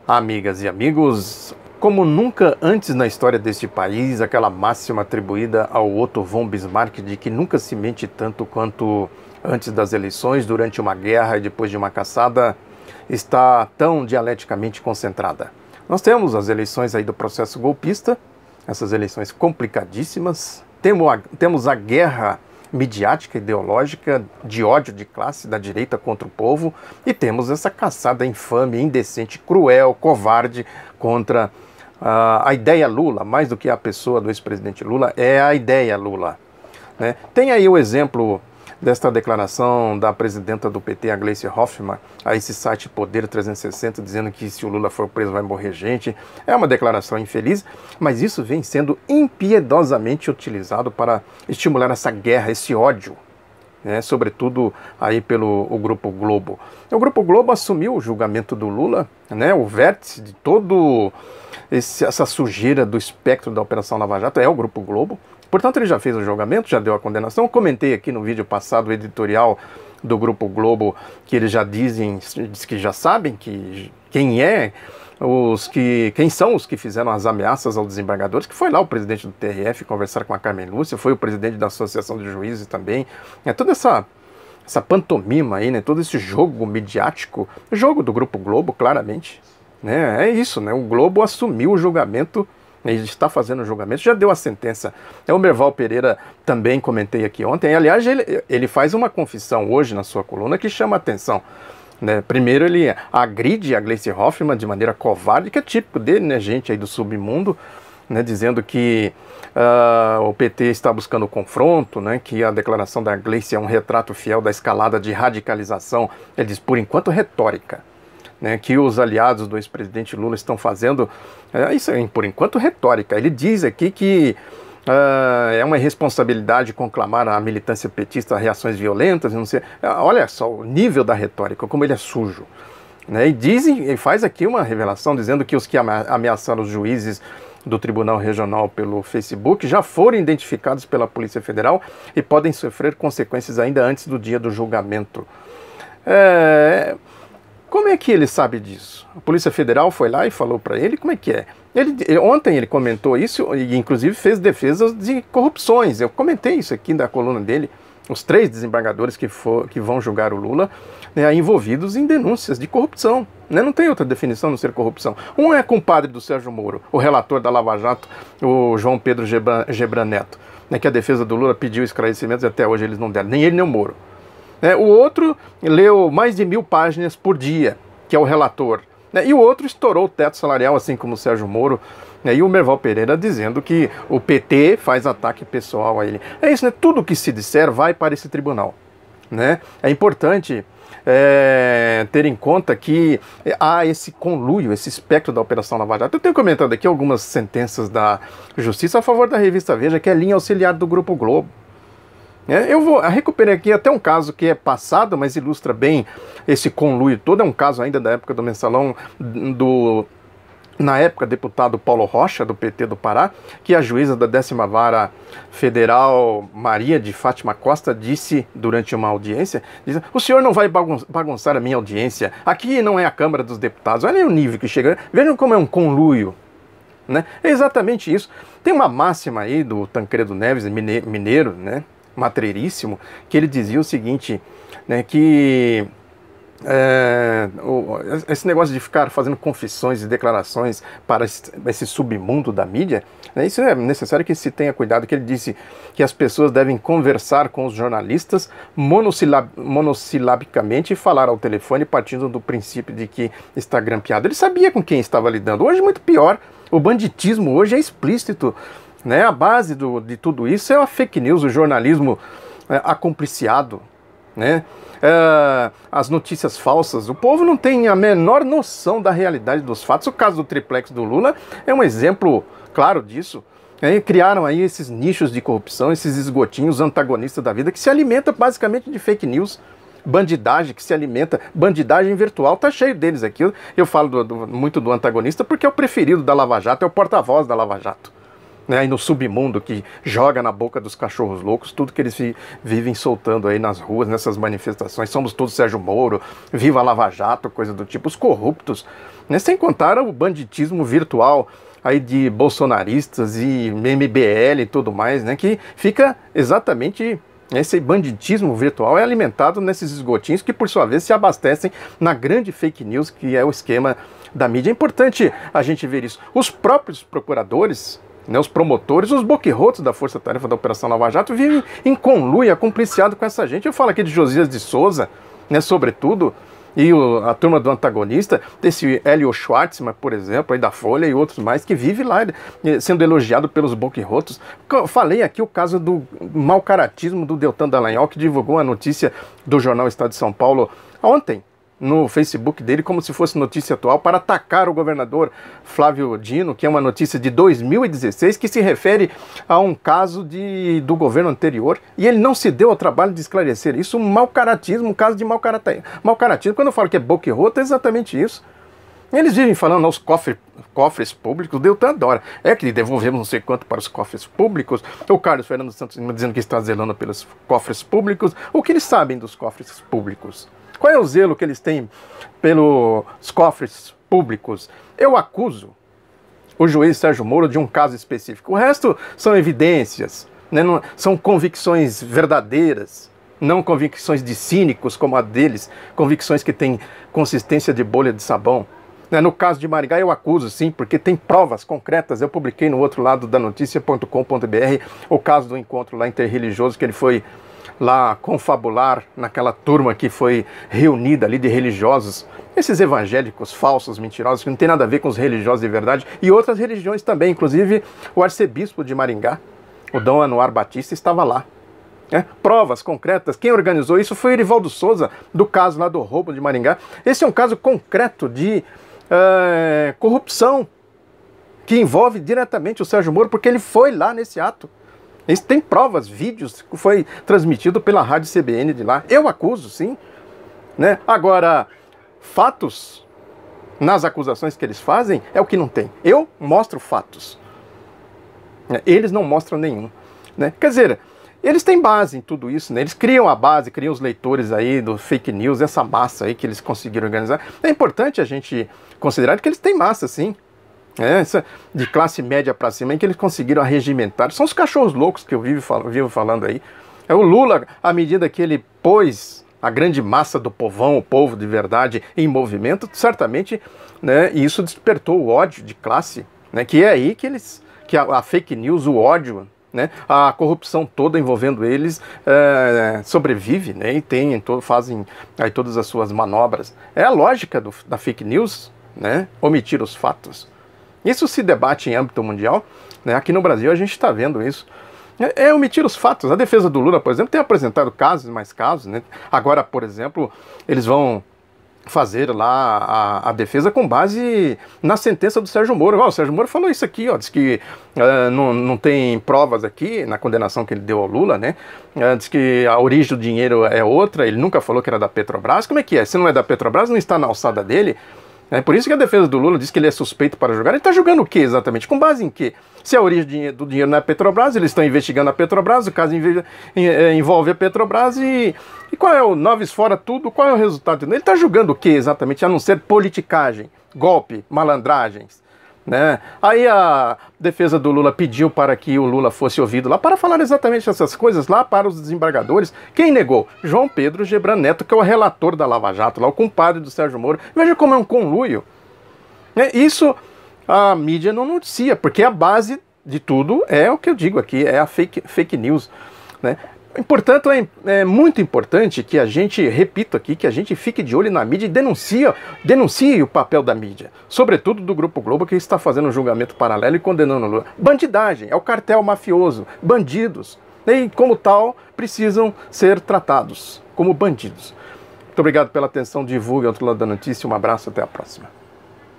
Amigas e amigos, como nunca antes na história deste país, aquela máxima atribuída ao Otto von Bismarck de que nunca se mente tanto quanto antes das eleições, durante uma guerra e depois de uma caçada, está tão dialeticamente concentrada. Nós temos as eleições aí do processo golpista, essas eleições complicadíssimas, temos a guerra midiática, ideológica, de ódio de classe da direita contra o povo, e temos essa caçada infame, indecente, cruel, covarde contra a ideia Lula, mais do que a pessoa do ex-presidente Lula, é a ideia Lula, né? Tem aí o exemplo desta declaração da presidenta do PT, a Gleisi Hoffmann, a esse site Poder 360, dizendo que se o Lula for preso vai morrer gente. É uma declaração infeliz, mas isso vem sendo impiedosamente utilizado para estimular essa guerra, esse ódio, né, sobretudo aí pelo Grupo Globo. O Grupo Globo assumiu o julgamento do Lula, né, o vértice de todo essa sujeira do espectro da Operação Lava Jato é o Grupo Globo. Portanto, ele já fez o julgamento, já deu a condenação. Eu comentei aqui no vídeo passado o editorial do Grupo Globo, que eles já diz que já sabem quem são os que fizeram as ameaças aos desembargadores, que foi lá o presidente do TRF conversar com a Carmen Lúcia, foi o presidente da Associação de Juízes também. É toda essa pantomima aí, né, todo esse jogo midiático, jogo do Grupo Globo, claramente, né, é isso, né, o Globo assumiu o julgamento. Ele está fazendo o julgamento, já deu a sentença. O Merval Pereira também comentei aqui ontem. Aliás, ele faz uma confissão hoje na sua coluna que chama a atenção, né? Primeiro ele agride a Gleisi Hoffmann de maneira covarde, que é típico dele, né? Gente aí do submundo, né? Dizendo que o PT está buscando confronto, né? Que a declaração da Gleisi é um retrato fiel da escalada de radicalização. Ele diz, por enquanto, retórica. Né, que os aliados do ex-presidente Lula estão fazendo, isso é, por enquanto, retórica. Ele diz aqui que é uma irresponsabilidade conclamar a militância petista a reações violentas, não sei. Olha só o nível da retórica, como ele é sujo. Né, e faz aqui uma revelação dizendo que os que ameaçaram os juízes do Tribunal Regional pelo Facebook já foram identificados pela Polícia Federal e podem sofrer consequências ainda antes do dia do julgamento. Como é que ele sabe disso? A Polícia Federal foi lá e falou para ele como é que é. Ontem ele comentou isso e inclusive fez defesas de corrupções. Eu comentei isso aqui na coluna dele. Os 3 desembargadores que vão julgar o Lula, né, envolvidos em denúncias de corrupção. Né? Não tem outra definição não ser corrupção. Um é compadre do Sérgio Moro, o relator da Lava Jato, o João Pedro Gebran Neto, né, que a defesa do Lula pediu esclarecimentos e até hoje eles não deram, nem ele nem o Moro. O outro leu mais de 1000 páginas por dia, que é o relator. E o outro estourou o teto salarial, assim como o Sérgio Moro. E o Merval Pereira dizendo que o PT faz ataque pessoal a ele. É isso, né? Tudo que se disser vai para esse tribunal. Né? É importante ter em conta que há esse conluio, esse espectro da Operação Lava Jato. Eu tenho comentado aqui algumas sentenças da Justiça a favor da revista Veja, que é linha auxiliar do Grupo Globo. Eu recuperei aqui até um caso que é passado, mas ilustra bem esse conluio todo. É um caso ainda da época do Mensalão, na época, deputado Paulo Rocha, do PT do Pará, que a juíza da 10ª Vara Federal, Maria de Fátima Costa, disse durante uma audiência, o senhor não vai bagunçar a minha audiência, aqui não é a Câmara dos Deputados. Olha o nível que chega, vejam como é um conluio. Né? É exatamente isso. Tem uma máxima aí do Tancredo Neves, mineiro, né? Matreiríssimo, que ele dizia o seguinte, né, que esse negócio de ficar fazendo confissões e declarações para esse submundo da mídia, né, isso é necessário que se tenha cuidado, que ele disse que as pessoas devem conversar com os jornalistas monossilabicamente e falar ao telefone partindo do princípio de que está grampeado. Ele sabia com quem estava lidando. Hoje, muito pior, o banditismo hoje é explícito. Né, a base de tudo isso é a fake news, o jornalismo acompliciado, né, as notícias falsas. O povo não tem a menor noção da realidade dos fatos. O caso do triplex do Lula é um exemplo claro disso. Criaram aí esses nichos de corrupção, esses esgotinhos antagonistas da vida que se alimentam basicamente de fake news. Bandidagem que se alimenta, bandidagem virtual, tá cheio deles aqui. Eu falo muito do antagonista porque é o preferido da Lava Jato, é o porta-voz da Lava Jato. né, aí no submundo, que joga na boca dos cachorros loucos tudo que eles vivem soltando aí nas ruas, nessas manifestações. Somos todos Sérgio Moro, viva Lava Jato, coisa do tipo, os corruptos, né, sem contar o banditismo virtual aí de bolsonaristas e MBL e tudo mais, né, que fica exatamente... Esse banditismo virtual é alimentado nesses esgotinhos que, por sua vez, se abastecem na grande fake news, que é o esquema da mídia. É importante a gente ver isso. Os próprios procuradores, né, os promotores, os boquirrotos da Força Tarefa da Operação Lava Jato vivem em conluio, compliciado com essa gente. Eu falo aqui de Josias de Souza, né, sobretudo, e a turma do antagonista, desse Hélio Schwartzman, por exemplo, aí da Folha e outros mais, que vive lá sendo elogiado pelos boquirrotos. Falei aqui o caso do mau caratismo do Deltan Dallagnol, que divulgou a notícia do jornal Estado de São Paulo ontem, no Facebook dele, como se fosse notícia atual, para atacar o governador Flávio Dino, que é uma notícia de 2016, que se refere a um caso do governo anterior, e ele não se deu ao trabalho de esclarecer isso, um mau caratismo, um caso de mau caratismo. Quando eu falo que é boquirroto, é exatamente isso. Eles vivem falando aos cofres públicos, Deltan adora. É que devolvemos não sei quanto para os cofres públicos. O Carlos Fernando Santos dizendo que está zelando pelos cofres públicos. O que eles sabem dos cofres públicos? Qual é o zelo que eles têm pelos cofres públicos? Eu acuso o juiz Sérgio Moro de um caso específico. O resto são evidências, né? Não, são convicções verdadeiras, não convicções de cínicos como a deles, convicções que têm consistência de bolha de sabão. No caso de Maringá eu acuso, sim, porque tem provas concretas. Eu publiquei no outro lado da notícia.com.br o caso do encontro lá interreligioso, que ele foi lá confabular naquela turma que foi reunida ali de religiosos, esses evangélicos falsos, mentirosos, que não tem nada a ver com os religiosos de verdade, e outras religiões também, inclusive o arcebispo de Maringá, o Dom Anuar Batista, estava lá. Provas concretas. Quem organizou isso foi Erivaldo Souza, do caso lá do roubo de Maringá. Esse é um caso concreto de corrupção, que envolve diretamente o Sérgio Moro, porque ele foi lá nesse ato. Eles têm provas, vídeos, que foi transmitido pela rádio CBN de lá. Eu acuso, sim. Né? Agora, fatos nas acusações que eles fazem é o que não tem. Eu mostro fatos. Eles não mostram nenhum. Né? Quer dizer, eles têm base em tudo isso, né? Eles criam a base, criam os leitores aí do fake news, essa massa aí que eles conseguiram organizar. É importante a gente considerar que eles têm massa, sim. Essa de classe média para cima, em que eles conseguiram arregimentar. São os cachorros loucos que eu vivo falando aí. É o Lula, à medida que ele pôs a grande massa do povão, o povo de verdade, em movimento, certamente, né, isso despertou o ódio de classe, né, que é aí que a fake news, o ódio, né, a corrupção toda envolvendo eles sobrevive, né, e fazem aí todas as suas manobras. É a lógica da fake news, né, omitir os fatos. Isso se debate em âmbito mundial, né? Aqui no Brasil a gente está vendo isso. É omitir os fatos. A defesa do Lula, por exemplo, tem apresentado casos, mais casos, né? Agora, por exemplo, eles vão fazer lá a defesa com base na sentença do Sérgio Moro. O Sérgio Moro falou isso aqui, diz que não tem provas aqui na condenação que ele deu ao Lula, né? Diz que a origem do dinheiro é outra, ele nunca falou que era da Petrobras. Como é que é? Se não é da Petrobras, não está na alçada dele. É por isso que a defesa do Lula diz que ele é suspeito para julgar. Ele está julgando o que exatamente? Com base em quê? Se a origem do dinheiro não é a Petrobras, eles estão investigando a Petrobras, o caso envolve a Petrobras e qual é o noves fora tudo, qual é o resultado? Ele está julgando o que exatamente, a não ser politicagem, golpe, malandragens. Né? Aí a defesa do Lula pediu para que o Lula fosse ouvido lá para falar exatamente essas coisas lá para os desembargadores. Quem negou? João Pedro Gebran Neto, que é o relator da Lava Jato, lá, o compadre do Sérgio Moro. Veja como é um conluio. Isso a mídia não noticia, porque a base de tudo é o que eu digo aqui, é a fake news. Né? Portanto, é muito importante que a gente, repito aqui, que a gente fique de olho na mídia e denuncie o papel da mídia, sobretudo do Grupo Globo, que está fazendo um julgamento paralelo e condenando o Lula. Bandidagem, é o cartel mafioso, bandidos, e como tal, precisam ser tratados como bandidos. Muito obrigado pela atenção, divulgue ao outro lado da notícia, um abraço, até a próxima.